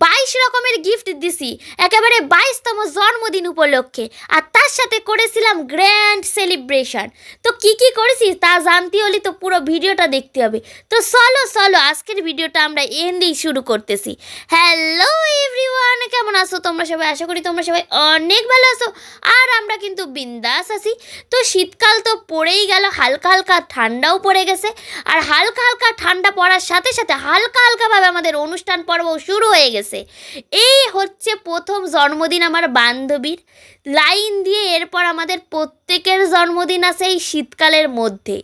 22 রকমের গিফট দিছি একেবারে 22তম জন্মদিন উপলক্ষে, আর তার সাথে করেছিলাম গ্র্যান্ড সেলিব্রেশন। তো কি কি করেছি তা জানতে হলে তো পুরো ভিডিওটা দেখতে হবে। তো চলো চলো আজকের ভিডিওটা আমরা এন্ডেই শুরু করতেছি। হ্যালো এভরিওয়ান, কেমন আছো তোমরা সবাই? আশা করি তোমরা সবাই অনেক ভালো আছো, আর আমরা কিন্তু বিন্দাস আছি। তো শীতকাল তো পড়েই গেল, হালকা হালকা ঠান্ডাও পড়ে গেছে, আর হালকা হালকা ঠান্ডা পড়ার সাথে সাথে হালকা হালকাভাবে আমাদের অনুষ্ঠান পর্ব শুরু হয়ে গেছে। এই হচ্ছে প্রথম জন্মদিন আমার বান্ধবীর, লাইন দিয়ে এরপর আমাদের প্রত্যেকের জন্মদিন আছে এই শীতকালের মধ্যে,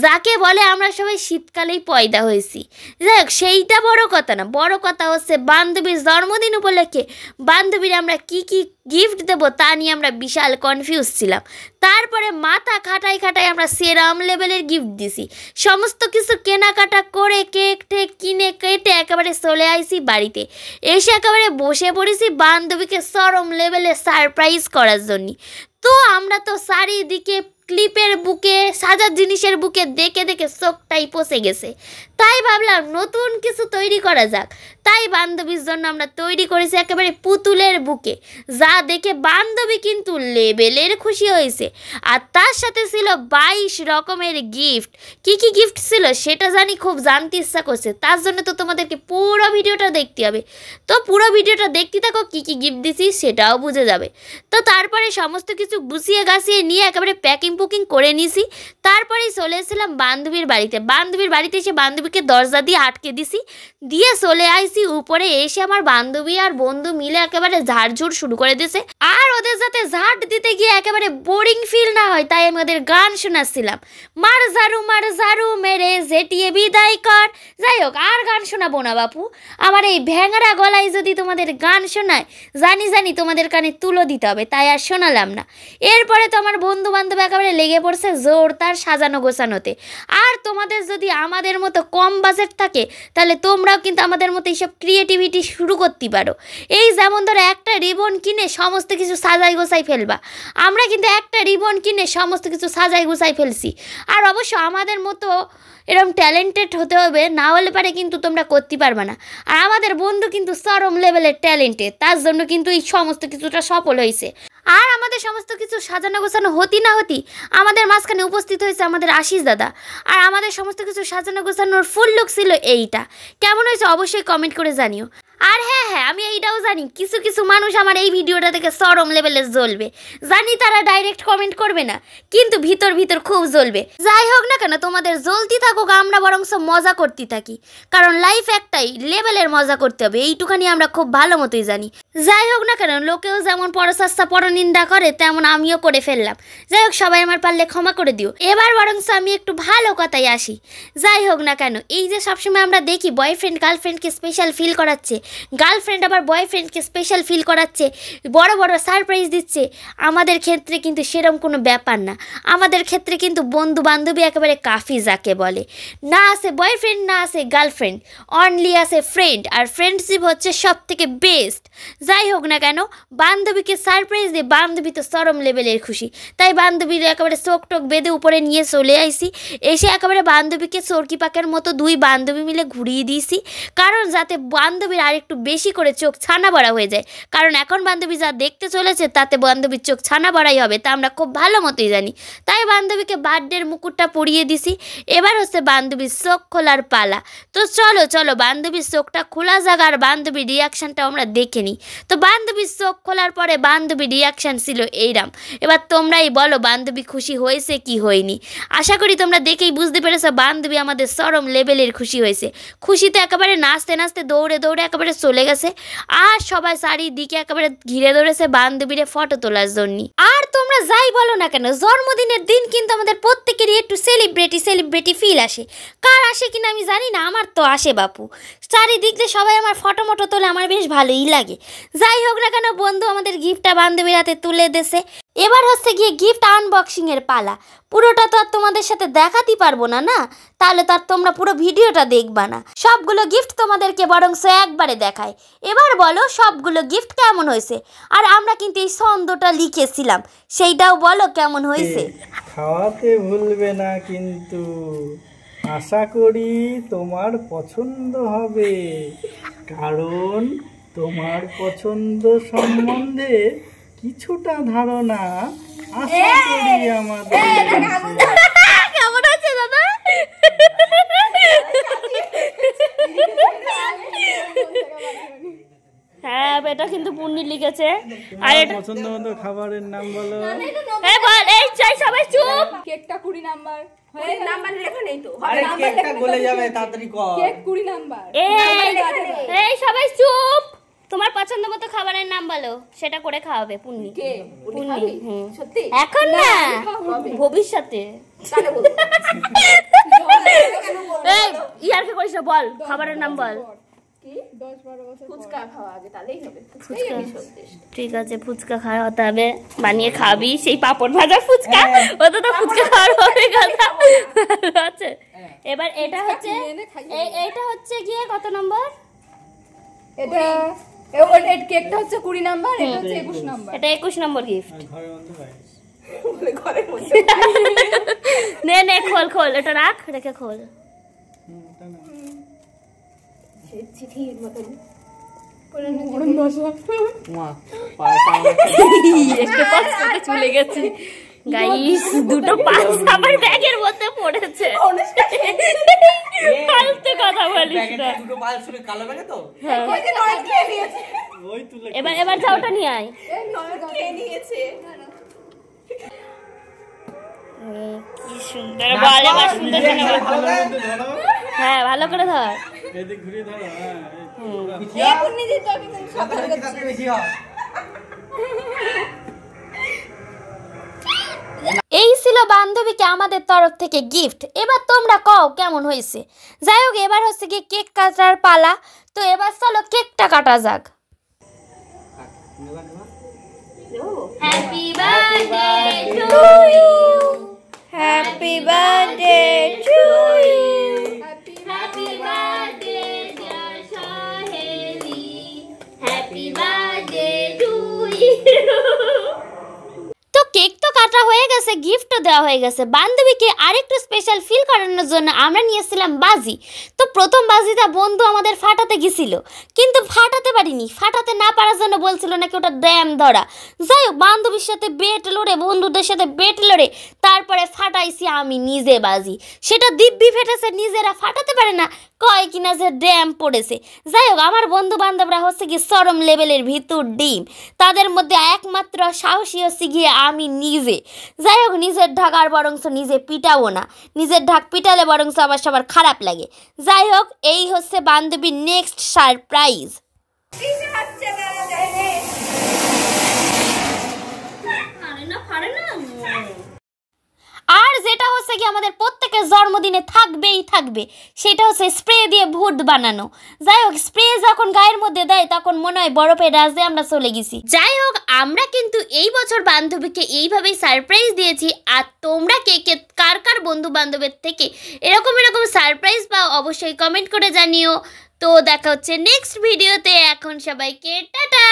যাকে বলে আমরা সবাই শীতকালেই পয়দা হয়েছি। যাই হোক, সেইটা বড় কথা না, বড় কথা হচ্ছে বান্ধবীর জন্মদিন উপলক্ষে বান্ধবীর আমরা কি কি গিফট দেবো তা নিয়ে আমরা বিশাল কনফিউজ ছিলাম। তারপরে মাথা খাটাই খাটাই আমরা সেরাম লেভেলের গিফট দিছি। সমস্ত কিছু কেনাকাটা করে কেক টেক কিনে কেটে একেবারে চলে আইছি বাড়িতে। এসে একেবারে বসে পড়েছি বান্ধবীকে চরম লেভেলে সারপ্রাইজ করার জন্য। তো আমরা তো চারিদিকে ক্লিপের বুকে, সাজার জিনিসের বুকে দেখে দেখে চোখটাই পচে গেছে। তাই ভাবলাম নতুন কিছু তৈরি করা যাক। তাই বান্ধবীর জন্য আমরা তৈরি করেছি একেবারে পুতুলের বুকে, যা দেখে বান্ধবী কিন্তু লেভেলের খুশি হয়েছে। আর তার সাথে ছিল 22 রকমের গিফট। কি কি গিফট ছিল সেটা খুব জানতে ইচ্ছা করছে, তার জন্য তো তোমাদেরকে পুরো ভিডিওটা দেখতে হবে। তো পুরো ভিডিওটা দেখতে থাকো, কি কি গিফট দিছি সেটাও বুঝে যাবে। তো তারপরে সমস্ত কিছু গুছিয়ে গাছিয়ে নিয়ে একেবারে প্যাকিং পুকিং করে নিয়েছি। তারপরেই চলে এসেছিলাম বান্ধবীর বাড়িতে। বান্ধবীর বাড়িতে এসে বান্ধবীকে দরজা দিয়ে আটকে দিছি, দিয়ে চলে আইছি উপরে। এসে আমার বান্ধবী আর বন্ধু মিলে একেবারে ঝাড়ঝুড় শুরু করে দিয়েছে। আর ওদের যাতে ঝাড় দিতে গিয়ে একেবারে বোরিং ফিল না হয় তাই আমি ওদের গান শোনাচ্ছিলাম, মার ঝাড়ু মেরে জেটিয়ে বিদায় কর। যাই হোক, আর গান শোনাবো না বাপু, আমার এই ভ্যাংরা গলায় যদি তোমাদের গান শোনায় জানি তোমাদের কানে তুলো দিতে হবে, তাই আর শোনালাম না। এরপরে তো আমার বন্ধু বান্ধব একেবারে লেগে পড়ছে জোর তার সাজানো গোছানোতে। আর তোমাদের যদি আমাদের মতো কম বাজেট থাকে তাহলে তোমরাও কিন্তু আমাদের মতো এইসব ক্রিয়েটিভিটি শুরু করতে পারো। এই যেমন ধরো একটা রিবন কিনে সমস্ত কিছু সাজাই গোছাই ফেলবা, আমরা কিন্তু একটা রিবন কিনে সমস্ত কিছু সাজাই গোছাই ফেলছি। আর অবশ্য আমাদের মতো এরকম ট্যালেন্টেড হতে হবে, না হলে পারে কিন্তু তোমরা করতে পারবে না। আর আমাদের বন্ধু কিন্তু চরম লেভেলের ট্যালেন্টেড, তার জন্য কিন্তু এই সমস্ত কিছুটা সফল হয়েছে। আর আমাদের সমস্ত কিছু সাজানো গোছানো হতি না হতি আমাদের মাঝখানে উপস্থিত হয়েছে আমাদের আশিস দাদা। আর আমাদের সমস্ত কিছু সাজানো গোছানোর ফুল লুক ছিল এইটা। কেমন হয়েছে অবশ্যই কমেন্ট করে জানিও। আর হ্যাঁ, আমি এইটাও জানি কিছু কিছু মানুষ আমার এই ভিডিওটা থেকে চরম লেভেলে জ্বলবে। জানি তারা ডাইরেক্ট কমেন্ট করবে না, কিন্তু ভিতর ভিতর খুব জ্বলবে। যাই হোক না কেন, তোমাদের জ্বলতে থাকুক, আমরা বরং মজা করতে থাকি, কারণ লাইফ একটাই, লেভেলের মজা করতে হবে, এইটুখানি আমরা খুব ভালো মতোই জানি। যাই হোক না কেন, লোকেও যেমন পরচর্চা পরনিন্দা করে তেমন আমিও করে ফেললাম। যাই হোক, সবাই আমার পারলে ক্ষমা করে দিও। এবার বরং আমি একটু ভালো কথায় আসি। যাই হোক না কেন, এই যে সবসময় আমরা দেখি বয়ফ্রেন্ড গার্লফ্রেন্ডকে স্পেশাল ফিল করাচ্ছে, গার্লফ্রেন্ড আবার বয়ফ্রেন্ডকে স্পেশাল ফিল করাচ্ছে, বড় বড় সারপ্রাইজ দিচ্ছে, আমাদের ক্ষেত্রে কিন্তু সেরকম কোনো ব্যাপার না। আমাদের ক্ষেত্রে কিন্তু বন্ধু বান্ধবী একেবারে কাফি, যাকে বলে। না আছে বয়ফ্রেন্ড, না আছে গার্লফ্রেন্ড, অনলি আছে ফ্রেন্ড। আর ফ্রেন্ডশিপ হচ্ছে সব থেকে বেস্ট। যাই হোক না কেন, বান্ধবীকে সারপ্রাইজ দিয়ে বান্ধবী তো চরম লেভেলের খুশি। তাই বান্ধবীর একেবারে চোখ টোক বেঁধে উপরে নিয়ে চলে আইছি। এসে একেবারে বান্ধবীকে চরকি পাকের মতো দুই বান্ধবী মিলে ঘুরিয়ে দিয়েছি, কারণ যাতে বান্ধবীর আর একটু বেশি করে চোখ ছানা বড়া হয়ে যায়। কারণ এখন বান্ধবী যা দেখতে চলেছে তাতে বান্ধবীর চোখ ছানা বড়াই হবে, তা আমরা খুব ভালো মতোই জানি। তাই বান্ধবীকে বার্থডের মুকুটটা পরিয়ে দিছি। এবার হচ্ছে বান্ধবীর চোখ খোলার পালা। তো চলো চলো বান্ধবীর চোখটা খোলা যাক, আর বান্ধবীর রিয়াকশানটাও আমরা দেখে নিই। তো বান্ধবীর চোখ খোলার পরে বান্ধবীর রিয়াকশান ছিল এইরাম। এবার তোমরাই বলো বান্ধবী খুশি হয়েছে কি হয়নি। আশা করি তোমরা দেখেই বুঝতে পেরেছো বান্ধবী আমাদের চরম লেভেলের খুশি হয়েছে। খুশিতে একেবারে নাচতে নাচতে দৌড়ে দৌড়ে একেবারে চলে গেছে। আর সবাই চারিদিকে একেবারে ঘিরে ধরেছে বান্ধবীরে ফটো তোলার জন্য। আর তোমরা যাই বলো না কেন, জন্মদিনের দিন কিন্তু আমাদের প্রত্যেকেরই একটু সেলিব্রিটি ফিল আসে। কার আসে কিনা আমি জানি না, আমার তো আসে বাপু। চারিদিক দিয়ে সবাই আমার ফটো মটো তোলে, আমার বেশ ভালোই লাগে। যাই হোক না কেন, বন্ধু আমাদের গিফটটা বান্ধবীর হাতে তুলে দিয়েছে। এবার হচ্ছে গিয়ে গিফট আনবক্সিংয়ের পালা। পুরোটা তো আর তোমাদের সাথে দেখাতে পারবো না, তাহলে তো আর তোমরা পুরো ভিডিওটা দেখবা না। সবগুলো গিফট তোমাদেরকে বরং একবারে দেখায়। এবার বলো সবগুলো গিফট কেমন হয়েছে। আর আমরা কিন্তু এই ছন্দটা লিখেছিলাম, সেইটাও বলো কেমন হয়েছে। খাওয়াতে ভুলবে না কিন্তু, আশা করি তোমার পছন্দ হবে, কারণ তোমার পছন্দ সম্বন্ধে কিছুটা ধারণা আশা করি আমাদের কেমন আছে দাদা? হ্যাঁ, এটা কিন্তু পূর্ণি লিখেছে। আর এটা পছন্দ মতো খাবারের নাম বলো। এই বল, এই চাই সবাই চুপ। কেকটা 20 নাম্বার। নাম্বার লেখা নেই তো। আরে কেকটা গলে যাবে, তাড়াতাড়ি কর। Cake 20 number. এই সবাই চুপ। তোমার পছন্দ মতো খাবারের নাম বলো, সেটা করে খাওয়াবে পূর্ণি। কে? পূর্ণি, হুম। সত্যি? এখন না, ভবিষ্যতে। তাহলে বলো। এই ইয়ারকে করিস না, বল খাবারের নাম বল। কি? 10-12 বছর ফুচকা খাওয়া আগে, তাহলেই হবে। ফুচকাই আমি সত্যি। ঠিক আছে, ফুচকা খাওয়াতে হবে, বানিয়ে খাবি। সেই পাপড় ভাজা ফুচকা, ওটা তো ফুচকা খাওয়ার হবে কথা আছে। এবার এটা হচ্ছে, এইটা হচ্ছে গিয়ে কত নম্বর? এটা কেকটা হচ্ছে 20 নাম্বার, এটা হচ্ছে 21 নাম্বার। এটা 21 নম্বর গিফট। ঘরের মধ্যে বাইরে। বলে ঘরের মধ্যে। নে নে, খোল খোল, এটা রাখ, রেখে খোল। চিঠির মতন। মা পায়টা একটু পাস করতে চলে গেছে গাইস, দুটো পাস আমার ব্যাগের মধ্যে পড়েছে। ফালতু কথা বলিস না। দুটো পাল শুনে কালো লাগে তো। ওই তুলে এবার যা, ওটা নিয়ে আয়। খেয়ে নিয়েছে। কি সুন্দর বল, এবার সুন্দর শুনে বল। ঘরের মধ্যে ধরো। হ্যাঁ, ভালো করে ধর। এদিক ঘুরিয়ে ধরো। হ্যাঁ, বেশি হয়। এই ছিল বান্ধবীকে আমাদের তরফ থেকে গিফট। এবার তোমরা কও কেমন হয়েছে। যাই হোক, এবার হচ্ছে কি কেক কাটার পালা। তো এবার চলো কেকটা কাটা যাক। Happy birthday to you, happy birthday to you, happy birthday dear Soheli, happy birthday to you. তো কেক তো কাটা হয়ে গেছে, গিফটও দেওয়া হয়ে গেছে। বান্ধবীকে আরেকটু স্পেশাল ফিল করানোর জন্য আমরা নিয়েছিলাম বাজি। তো প্রথম বাজিটা বন্ধু আমাদের ফাটাতে গেছিল, কিন্তু ফাটাতে পারিনি। ফাটাতে না পারার জন্য বলছিল নাকি ওটা ড্যাম ধরা। যাই হোক, বান্ধবীর সাথে বেট লড়ে, বন্ধুদের সাথে বেট লড়ে তারপরে ফাটাইছি আমি নিজে বাজি। সেটা দিব্যি ফেটেছে, নিজেরা ফাটাতে পারে না, কয় কিনা যে ড্যাম পড়েছে। যাই হোক, আমার বন্ধু বান্ধবরা হচ্ছে কি চরম লেভেলের ভিতর ডিম। তাদের মধ্যে একমাত্র সাহসী হচ্ছে গিয়ে আমি নিজে। যাই হোক, নিজের ঢাক আর বরংস নিজে পিটাবো না। নিজের ঢাক পিটালে বরংস আবার সবার খারাপ লাগে। যাই হোক, এই হচ্ছে বান্ধবীর নেক্সট সারপ্রাইজ। আর যেটা হচ্ছে কি আমাদের প্রত্যেকের জন্মদিনে থাকবেই থাকবে, সেটা হচ্ছে স্প্রে দিয়ে ভূত বানানো। যাই হোক, স্প্রে যখন গায়ের মধ্যে দেয় তখন মনে হয় বরফের রাজ্যে আমরা চলে গেছি। যাই হোক, আমরা কিন্তু এই বছর বান্ধবীকে এইভাবেই সারপ্রাইজ দিয়েছি। আর তোমরা কে কে কার কার বন্ধু বান্ধবের থেকে এরকম সারপ্রাইজ পাও অবশ্যই কমেন্ট করে জানিও। তো দেখা হচ্ছে নেক্সট ভিডিওতে। এখন সবাইকে টাটা।